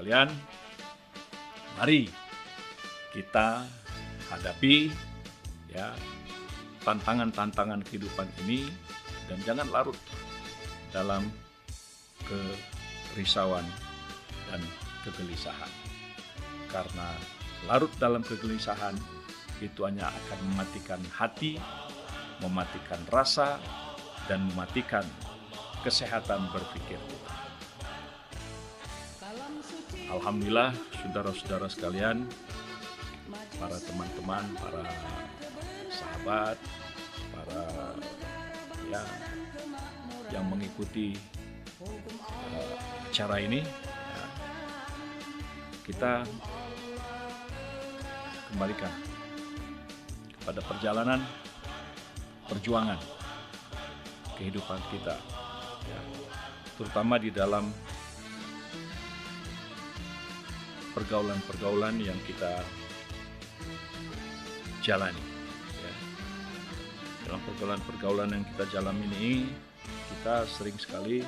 sekalian, mari kita hadapi ya tantangan-tantangan kehidupan ini dan jangan larut dalam kerisauan dan kegelisahan. Karena larut dalam kegelisahan itu hanya akan mematikan hati, mematikan rasa, dan mematikan kesehatan berpikir kita. Alhamdulillah, saudara-saudara sekalian, para teman-teman, para sahabat, para yang mengikuti acara ini, kita kembalikan pada perjalanan perjuangan kehidupan kita, terutama di dalam pergaulan-pergaulan yang kita jalani. Dalam pergaulan-pergaulan yang kita jalani ini, kita sering sekali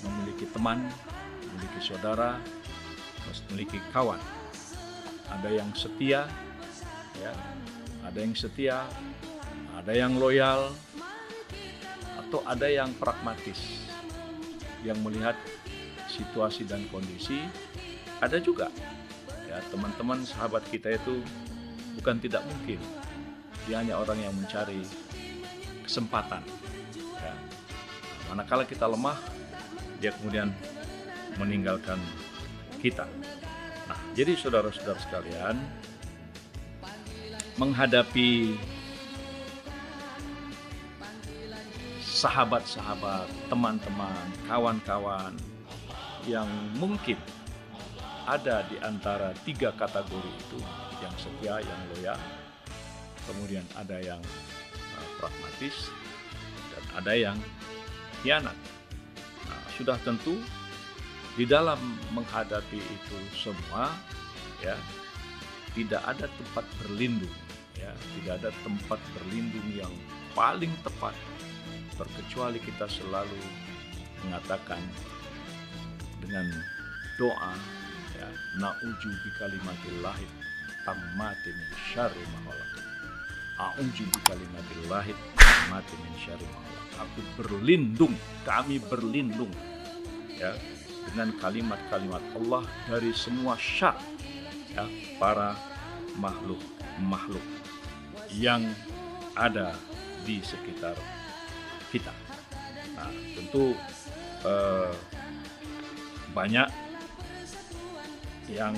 memiliki teman, memiliki saudara, memiliki kawan. Ada yang setia, ada yang loyal, atau ada yang pragmatis, yang melihat situasi dan kondisi. Ada juga teman-teman sahabat kita itu bukan tidak mungkin, dia hanya orang yang mencari kesempatan. Manakala kita lemah, dia kemudian meninggalkan kita. Nah, jadi saudara-saudara sekalian, menghadapi sahabat-sahabat, teman-teman, kawan-kawan yang mungkin ada di antara 3 kategori itu, yang setia, yang loyal, kemudian ada yang pragmatis, dan ada yang khianat. Nah, sudah tentu di dalam menghadapi itu semua, tidak ada tempat berlindung, tidak ada tempat berlindung yang paling tepat, terkecuali kita selalu mengatakan dengan doa, na'udzu bikalimatillahi tammati min syarri ma khalaq. A'udzu bikalimatillahi tammati min syarri ma khalaq. Aku berlindung, kami berlindung dengan kalimat-kalimat Allah dari semua syar para makhluk yang ada di sekitar kita. Nah, tentu banyak yang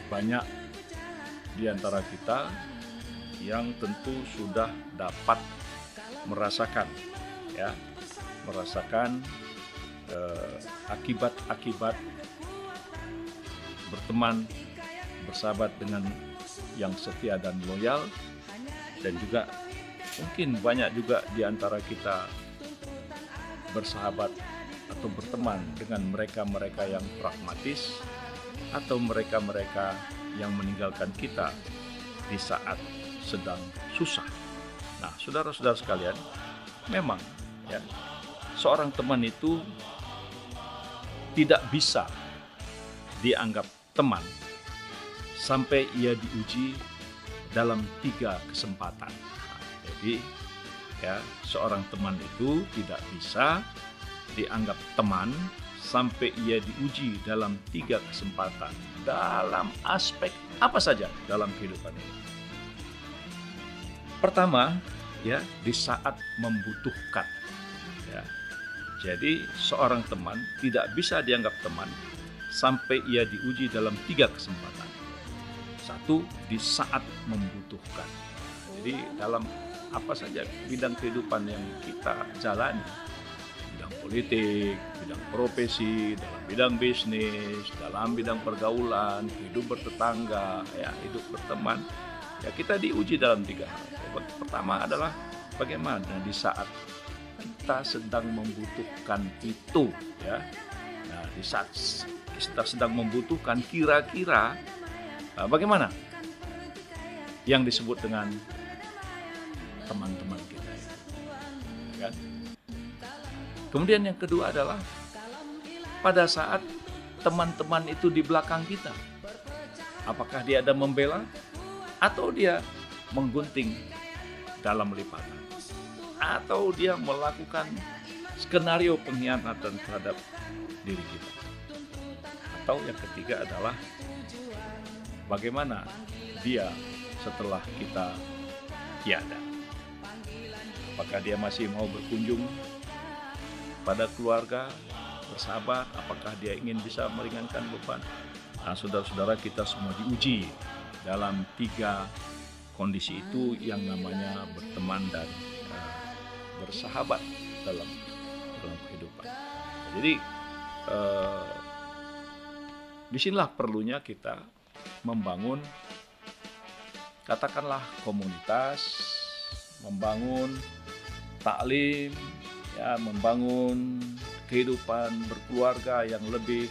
banyak di antara kita yang tentu sudah dapat merasakan akibat-akibat berteman, bersahabat dengan yang setia dan loyal, dan juga mungkin banyak juga di antara kita bersahabat atau berteman dengan mereka-mereka yang pragmatis atau mereka-mereka yang meninggalkan kita di saat sedang susah. Nah, saudara-saudara sekalian, memang seorang teman itu tidak bisa dianggap teman sampai ia diuji dalam 3 kesempatan. Nah, jadi seorang teman itu tidak bisa dianggap teman sampai ia diuji dalam 3 kesempatan dalam aspek apa saja dalam kehidupan ini. Pertama, di saat membutuhkan. Jadi seorang teman tidak bisa dianggap teman sampai ia diuji dalam 3 kesempatan. 1, di saat membutuhkan. Jadi dalam apa saja bidang kehidupan yang kita jalani, bidang politik, bidang profesi, dalam bidang bisnis, dalam bidang pergaulan, hidup bertetangga, hidup berteman, kita diuji dalam 3 hal. Pertama adalah bagaimana di saat kita sedang membutuhkan itu, Nah, di saat kita sedang membutuhkan, kira-kira bagaimana yang disebut dengan teman-teman kita, kan? Kemudian yang kedua adalah pada saat teman-teman itu di belakang kita, apakah dia ada membela atau dia menggunting dalam lipatan, atau dia melakukan skenario pengkhianatan terhadap diri kita. Atau yang ketiga adalah bagaimana dia setelah kita tiada. Apakah dia masih mau berkunjung pada keluarga, bersahabat, apakah dia ingin bisa meringankan beban. Nah, saudara-saudara, kita semua diuji dalam 3 kondisi itu yang namanya berteman dan bersahabat dalam kehidupan. Jadi disinilah perlunya kita membangun, katakanlah komunitas, membangun taklim, ya, membangun kehidupan berkeluarga yang lebih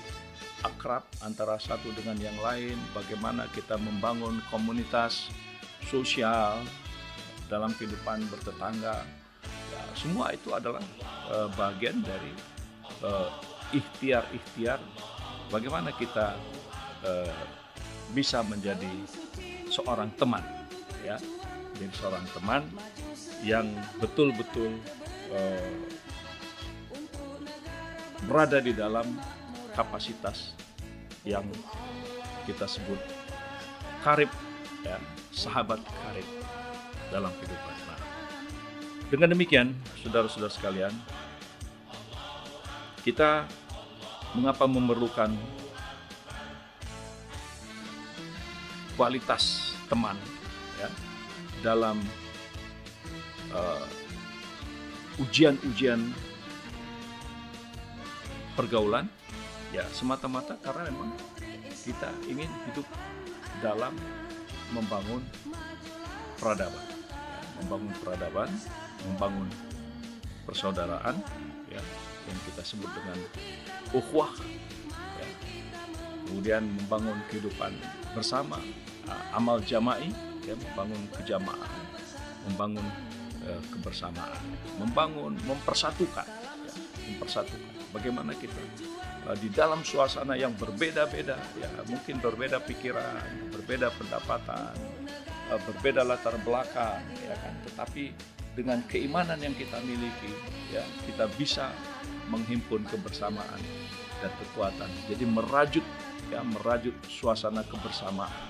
akrab antara satu dengan yang lain, bagaimana kita membangun komunitas sosial dalam kehidupan bertetangga. Ya, semua itu adalah bagian dari ikhtiar-ikhtiar bagaimana kita bisa menjadi seorang teman, ya, menjadi seorang teman yang betul-betul berada di dalam kapasitas yang kita sebut karib, ya, sahabat karib dalam kehidupan. Nah, dengan demikian, saudara-saudara sekalian, kita mengapa memerlukan kualitas teman, ya, dalam ujian-ujian pergaulan, ya, semata-mata karena memang kita ingin hidup dalam membangun peradaban, ya, membangun persaudaraan, ya, yang kita sebut dengan ukhuwah, ya, kemudian membangun kehidupan bersama, amal jama'i, ya, membangun kejamaah, membangun kebersamaan, mempersatukan, ya, bagaimana kita di dalam suasana yang berbeda-beda, ya, mungkin berbeda pikiran, berbeda pendapatan, berbeda latar belakang, ya kan, tetapi dengan keimanan yang kita miliki, ya, kita bisa menghimpun kebersamaan dan kekuatan. Jadi merajut suasana kebersamaan.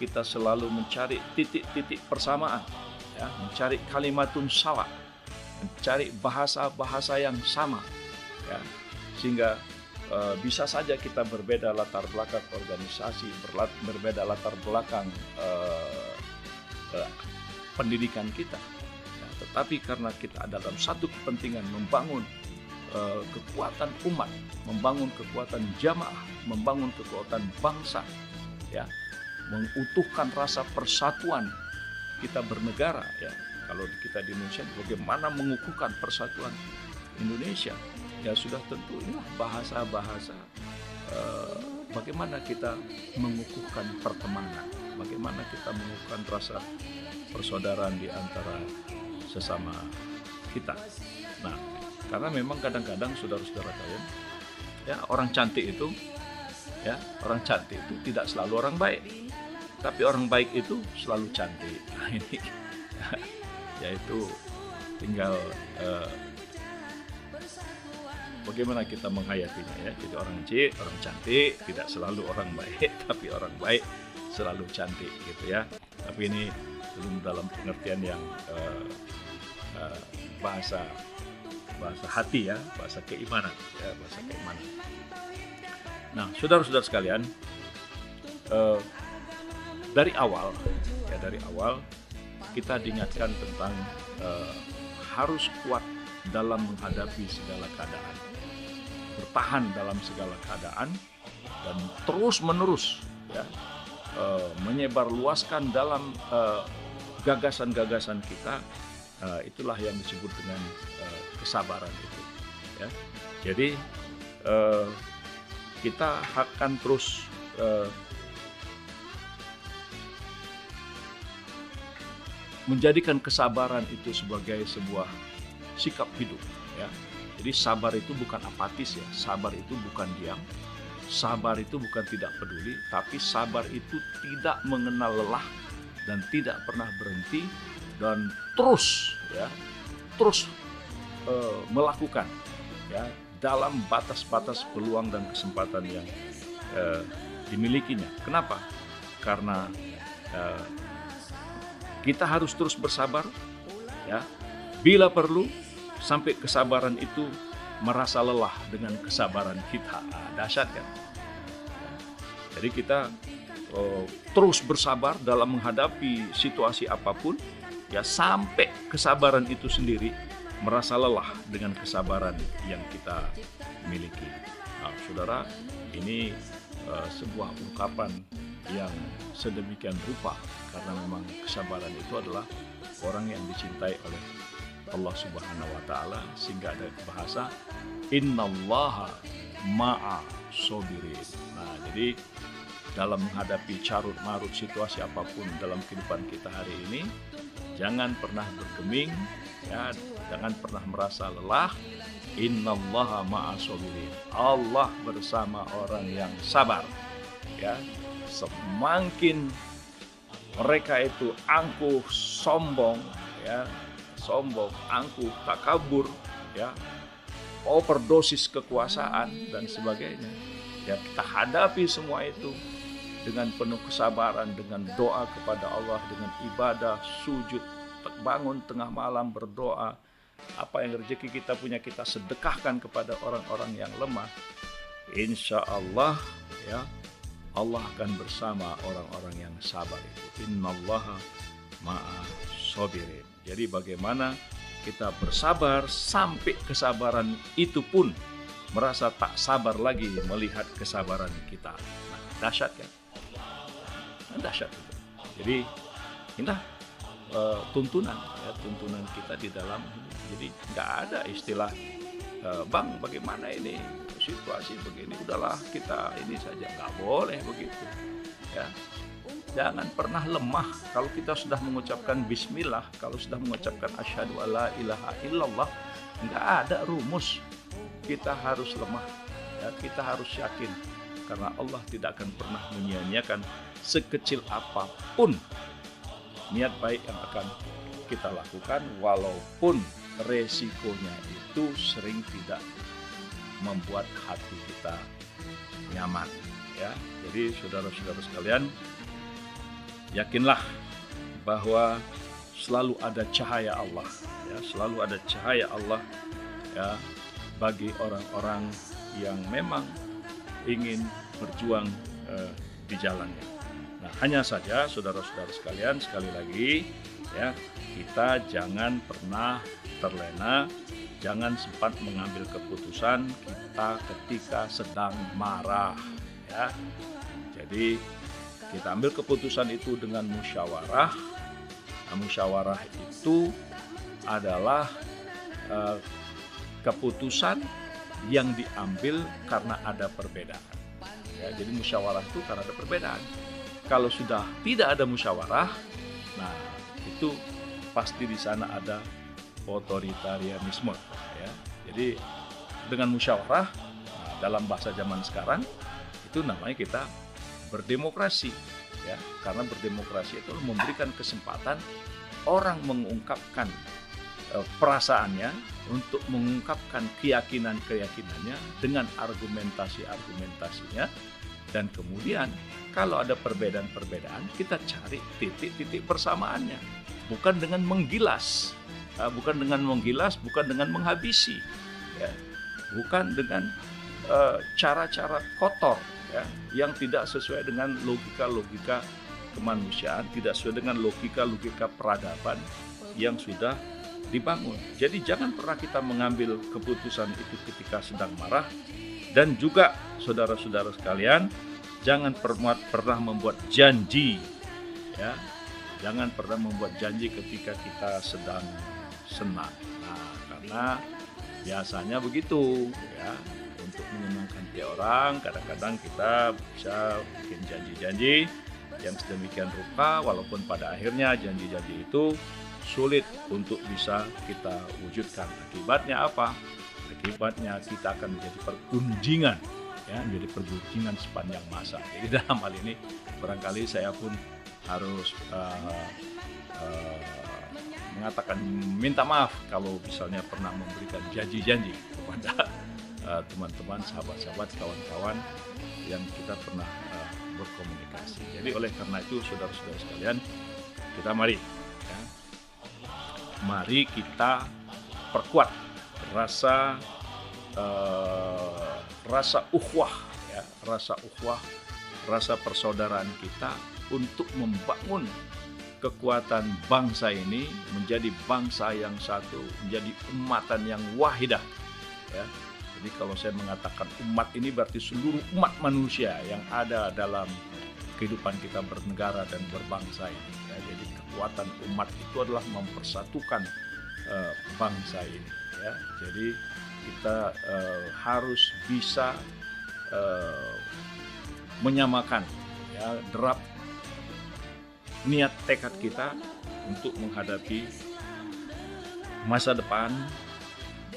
Kita selalu mencari titik-titik persamaan, ya, mencari kalimatun sawa, mencari bahasa-bahasa yang sama, ya, sehingga bisa saja kita berbeda latar belakang organisasi, berbeda latar belakang pendidikan kita, ya, tetapi karena kita ada dalam satu kepentingan membangun kekuatan umat, membangun kekuatan jamaah, membangun kekuatan bangsa, ya, mengutuhkan rasa persatuan kita bernegara, ya. Kalau kita di Indonesia, bagaimana mengukuhkan persatuan Indonesia, ya, sudah tentu inilah bahasa-bahasa bagaimana kita mengukuhkan pertemanan, bagaimana kita mengukuhkan rasa persaudaraan di antara sesama kita. Nah, karena memang kadang-kadang saudara-saudara kalian, ya, orang cantik itu tidak selalu orang baik, tapi orang baik itu selalu cantik. Nah, ini yaitu tinggal bagaimana kita menghayatinya, ya. Jadi orang cantik tidak selalu orang baik, tapi orang baik selalu cantik, gitu, ya. Tapi ini belum dalam pengertian yang bahasa hati, ya, bahasa keimanan, ya, bahasa keimanan. Nah, saudara-saudara sekalian, dari awal kita diingatkan tentang harus kuat dalam menghadapi segala keadaan, bertahan dalam segala keadaan, dan terus-menerus, ya, menyebarluaskan dalam gagasan-gagasan kita. Itulah yang disebut dengan kesabaran itu, ya. Jadi kita akan terus menjadikan kesabaran itu sebagai sebuah sikap hidup, ya, Jadi sabar itu bukan apatis ya, sabar itu bukan diam, sabar itu bukan tidak peduli, tapi sabar itu tidak mengenal lelah dan tidak pernah berhenti dan terus ya, terus melakukan ya dalam batas-batas peluang dan kesempatan yang dimilikinya. Kenapa? Karena kita harus terus bersabar ya. Bila perlu sampai kesabaran itu merasa lelah dengan kesabaran kita. Dahsyat kan? Jadi kita terus bersabar dalam menghadapi situasi apapun ya, sampai kesabaran itu sendiri merasa lelah dengan kesabaran yang kita miliki. Nah, saudara, ini sebuah ungkapan yang sedemikian rupa karena memang kesabaran itu adalah orang yang dicintai oleh Allah Subhanahu wa taala, sehingga ada bahasa innallaha ma'a sobirin. Nah, jadi dalam menghadapi carut marut situasi apapun dalam kehidupan kita hari ini, jangan pernah bergeming ya, jangan pernah merasa lelah. Innallaha ma'a sobirin. Allah bersama orang yang sabar. Ya, semakin mereka itu angkuh, sombong, ya, sombong, angkuh, takabur, ya, overdosis kekuasaan dan sebagainya. Ya, kita hadapi semua itu dengan penuh kesabaran, dengan doa kepada Allah, dengan ibadah, sujud, bangun tengah malam berdoa. Apa yang rezeki kita punya kita sedekahkan kepada orang-orang yang lemah. Insya Allah, ya, Allah akan bersama orang-orang yang sabar itu. Innallaha ma'a sobirin. Jadi bagaimana kita bersabar sampai kesabaran itu pun merasa tak sabar lagi melihat kesabaran kita. Nah, dahsyat kan? Dahsyat itu. Jadi inilah tuntunan ya, tuntunan kita di dalam hidup. Jadi nggak ada istilah bang bagaimana ini situasi begini, udahlah kita ini saja, nggak boleh begitu ya. Jangan pernah lemah. Kalau kita sudah mengucapkan bismillah, kalau sudah mengucapkan asyhadu alla ilaha illallah, nggak ada rumus kita harus lemah ya, kita harus yakin karena Allah tidak akan pernah menyia-nyiakan sekecil apapun niat baik yang akan kita lakukan, walaupun resikonya itu sering tidak membuat hati kita nyaman ya. Jadi saudara-saudara sekalian, yakinlah bahwa selalu ada cahaya Allah ya, selalu ada cahaya Allah ya bagi orang-orang yang memang ingin berjuang di jalannya. Nah, hanya saja saudara-saudara sekalian, sekali lagi ya, kita jangan pernah terlena, jangan sempat mengambil keputusan kita ketika sedang marah ya. Jadi kita ambil keputusan itu dengan musyawarah. Nah, musyawarah itu adalah keputusan yang diambil karena ada perbedaan. Ya, jadi musyawarah itu karena ada perbedaan. Kalau sudah tidak ada musyawarah, nah itu pasti di sana ada otoritarianisme. Ya. Jadi dengan musyawarah, nah, dalam bahasa zaman sekarang itu namanya kita berdemokrasi, ya. Karena berdemokrasi itu memberikan kesempatan orang mengungkapkan perasaannya, untuk mengungkapkan keyakinan-keyakinannya dengan argumentasi-argumentasinya, dan kemudian kalau ada perbedaan-perbedaan kita cari titik-titik persamaannya, bukan dengan menggilas, bukan dengan menghabisi, ya. Bukan dengan cara-cara kotor ya, yang tidak sesuai dengan logika-logika kemanusiaan, tidak sesuai dengan logika-logika peradaban yang sudah dibangun. Jadi jangan pernah kita mengambil keputusan itu ketika sedang marah, dan juga saudara-saudara sekalian, jangan pernah membuat janji ya. Jangan pernah membuat janji ketika kita sedang senang. Nah, karena biasanya begitu ya, untuk menyenangkan dia orang, kadang-kadang kita bisa bikin janji-janji yang sedemikian rupa, walaupun pada akhirnya janji-janji itu sulit untuk bisa kita wujudkan. Akibatnya apa? Akibatnya kita akan menjadi pergunjingan, ya, menjadi pergunjingan sepanjang masa. Jadi dalam hal ini barangkali saya pun harus mengatakan minta maaf kalau misalnya pernah memberikan janji-janji kepada teman-teman, sahabat-sahabat, kawan-kawan yang kita pernah berkomunikasi. Jadi oleh karena itu saudara-saudara sekalian, kita mari kita perkuat rasa ukhuwah, ya, rasa persaudaraan kita untuk membangun kekuatan bangsa ini menjadi bangsa yang satu, menjadi umatan yang wahidah, ya. Jadi kalau saya mengatakan umat ini berarti seluruh umat manusia yang ada dalam kehidupan kita bernegara dan berbangsa ini, ya. Jadi kekuatan umat itu adalah mempersatukan bangsa ini, ya. Jadi kita harus bisa menyamakan, ya, derap niat tekad kita untuk menghadapi masa depan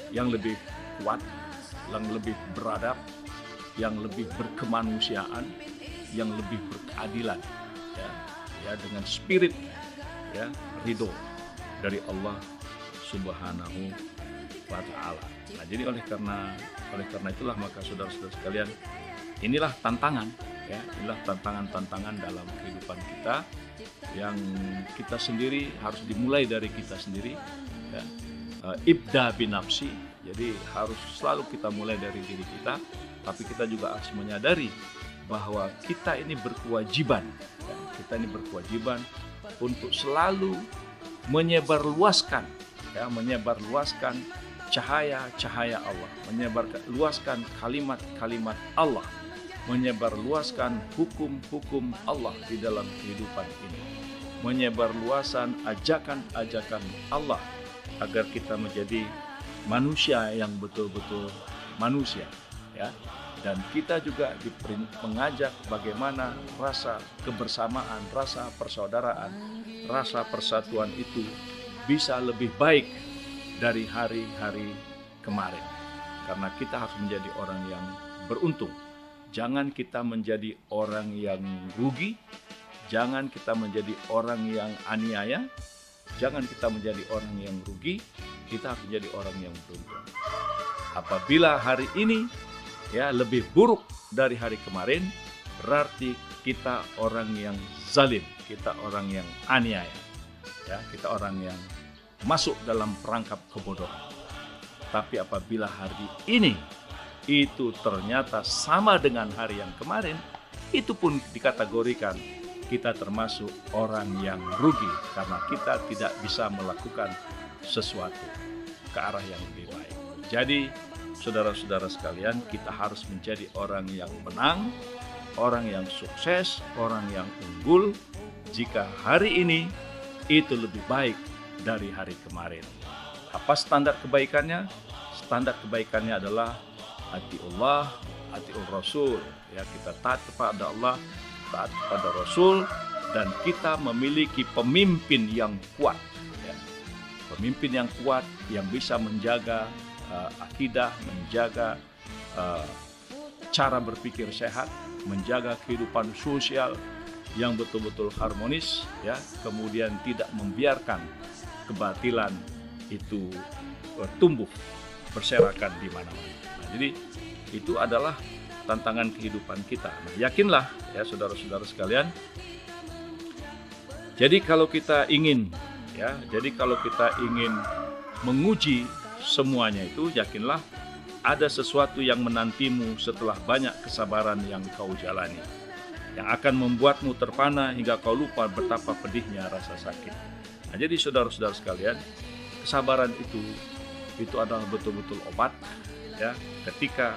yang lebih kuat, yang lebih beradab, yang lebih berkemanusiaan, yang lebih berkeadilan, ya dengan spirit, ya, ridho dari Allah Subhanahu wa Ta'ala. Nah, jadi oleh karena itulah maka saudara-saudara sekalian, inilah tantangan, ya, inilah tantangan dalam kehidupan kita yang kita sendiri harus dimulai dari kita sendiri, ya. Ibda binafsi, jadi harus selalu kita mulai dari diri kita, tapi kita juga harus menyadari bahwa kita ini berkewajiban, ya, untuk selalu menyebarluaskan cahaya Allah, menyebarluaskan kalimat-kalimat Allah, menyebarluaskan hukum-hukum Allah di dalam kehidupan ini, menyebarluaskan ajakan-ajakan Allah agar kita menjadi manusia yang betul-betul manusia, ya. Dan kita juga mengajak bagaimana rasa kebersamaan, rasa persaudaraan, rasa persatuan itu bisa lebih baik dari hari-hari kemarin. Karena kita harus menjadi orang yang beruntung. Jangan kita menjadi orang yang rugi, jangan kita menjadi orang yang aniaya, jangan kita menjadi orang yang rugi, kita harus menjadi orang yang beruntung. Apabila hari ini, ya, lebih buruk dari hari kemarin, berarti kita orang yang zalim, kita orang yang aniaya, ya, kita orang yang masuk dalam perangkap kebodohan. Tapi apabila hari ini itu ternyata sama dengan hari yang kemarin, itu pun dikategorikan kita termasuk orang yang rugi karena kita tidak bisa melakukan sesuatu ke arah yang lebih baik. Jadi saudara-saudara sekalian, kita harus menjadi orang yang menang, orang yang sukses, orang yang unggul jika hari ini itu lebih baik dari hari kemarin. Apa standar kebaikannya? Standar kebaikannya adalah atiullah, atiur Rasul, ya, kita taat kepada Allah, taat kepada Rasul, dan kita memiliki pemimpin yang kuat, ya. Pemimpin yang kuat yang bisa menjaga akidah, menjaga cara berpikir sehat, menjaga kehidupan sosial yang betul-betul harmonis, ya, kemudian tidak membiarkan kebatilan itu tumbuh berserakan di mana-mana. Nah, jadi itu adalah tantangan kehidupan kita. Nah, yakinlah, ya, saudara-saudara sekalian. Jadi kalau kita ingin menguji semuanya itu, yakinlah ada sesuatu yang menantimu setelah banyak kesabaran yang kau jalani, yang akan membuatmu terpana hingga kau lupa betapa pedihnya rasa sakit. Nah, jadi saudara-saudara sekalian, kesabaran itu adalah betul-betul obat, ya. Ketika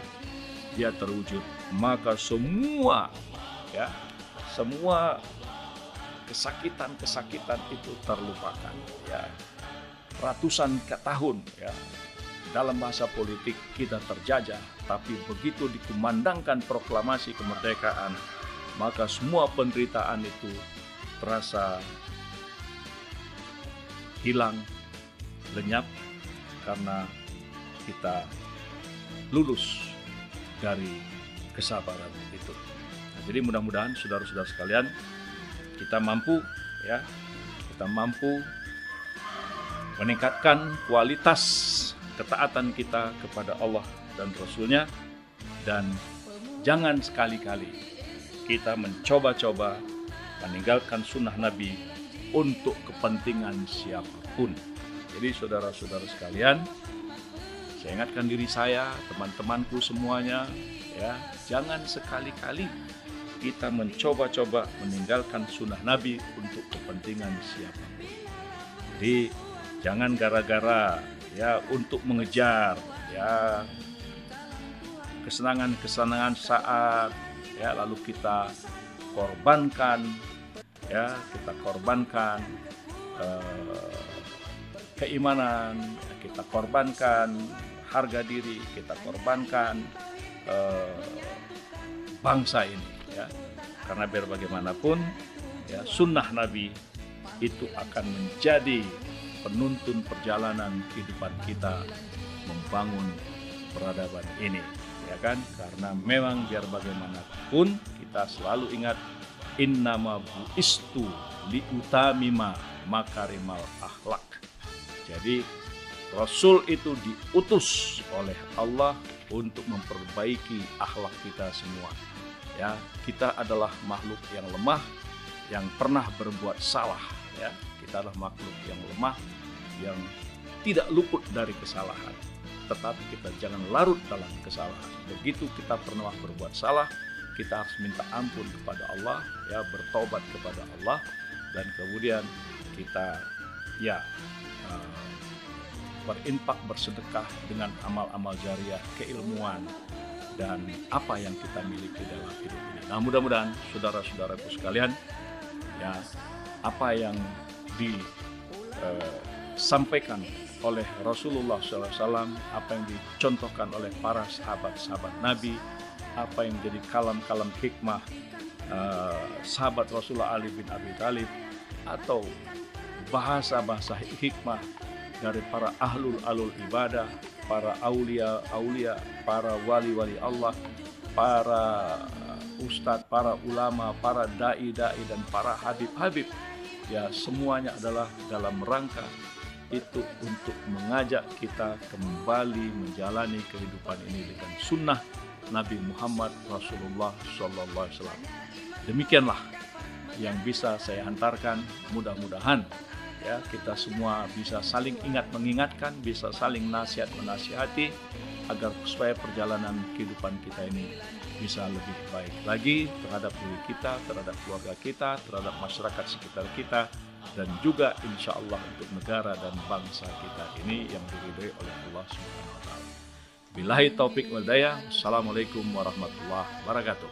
dia terwujud, maka semua kesakitan itu terlupakan, ya. Ratusan tahun, ya, dalam bahasa politik kita terjajah, tapi begitu dikumandangkan proklamasi kemerdekaan, maka semua penderitaan itu terasa hilang, lenyap, karena kita lulus dari kesabaran itu. Nah, jadi mudah-mudahan saudara-saudara sekalian kita mampu meningkatkan kualitas ketaatan kita kepada Allah dan Rasul-Nya, dan jangan sekali-kali kita mencoba-coba meninggalkan sunnah Nabi untuk kepentingan siapapun. Jadi saudara-saudara sekalian, saya ingatkan diri saya, teman-temanku semuanya, ya, jangan sekali-kali kita mencoba-coba meninggalkan sunnah Nabi untuk kepentingan siapapun. Jadi jangan gara-gara ya untuk mengejar ya kesenangan-kesenangan saat, ya, lalu kita korbankan keimanan, kita korbankan harga diri, kita korbankan bangsa ini, ya, karena biar bagaimanapun ya sunnah Nabi itu akan menjadi penuntun perjalanan kehidupan kita membangun peradaban ini, ya kan? Karena memang biar bagaimanapun kita selalu ingat innama bu'istu liutamima makarimal akhlak. Jadi Rasul itu diutus oleh Allah untuk memperbaiki akhlak kita semua. Ya, kita adalah makhluk yang lemah, yang pernah berbuat salah. Ya, kita adalah makhluk yang lemah, yang tidak luput dari kesalahan. Tetapi kita jangan larut dalam kesalahan. Begitu kita pernah berbuat salah, kita harus minta ampun kepada Allah, ya, bertobat kepada Allah, dan kemudian kita berinfak, bersedekah dengan amal-amal jariah, keilmuan, dan apa yang kita miliki dalam hidup ini. Nah, mudah-mudahan saudara-saudaraku sekalian, ya, apa yang disampaikan oleh Rasulullah SAW, apa yang dicontohkan oleh para sahabat-sahabat Nabi, apa yang menjadi kalam-kalam hikmah sahabat Rasulullah Ali bin Abi Thalib, atau bahasa-bahasa hikmah dari para ahlul ibadah, para aulia, para wali-wali Allah, para ustadz, para ulama, para dai, dan para habib. Ya, semuanya adalah dalam rangka itu untuk mengajak kita kembali menjalani kehidupan ini dengan sunnah Nabi Muhammad Rasulullah SAW. Demikianlah yang bisa saya hantarkan. Mudah-mudahan ya kita semua bisa saling ingat mengingatkan, bisa saling nasihat menasihati, agar supaya perjalanan kehidupan kita ini bisa lebih baik lagi terhadap diri kita, terhadap keluarga kita, terhadap masyarakat sekitar kita, dan juga insya Allah untuk negara dan bangsa kita ini yang diridhoi oleh Allah Subhanahu wa Ta'ala. Billahi taufik wal hidayah. Assalamualaikum warahmatullahi wabarakatuh.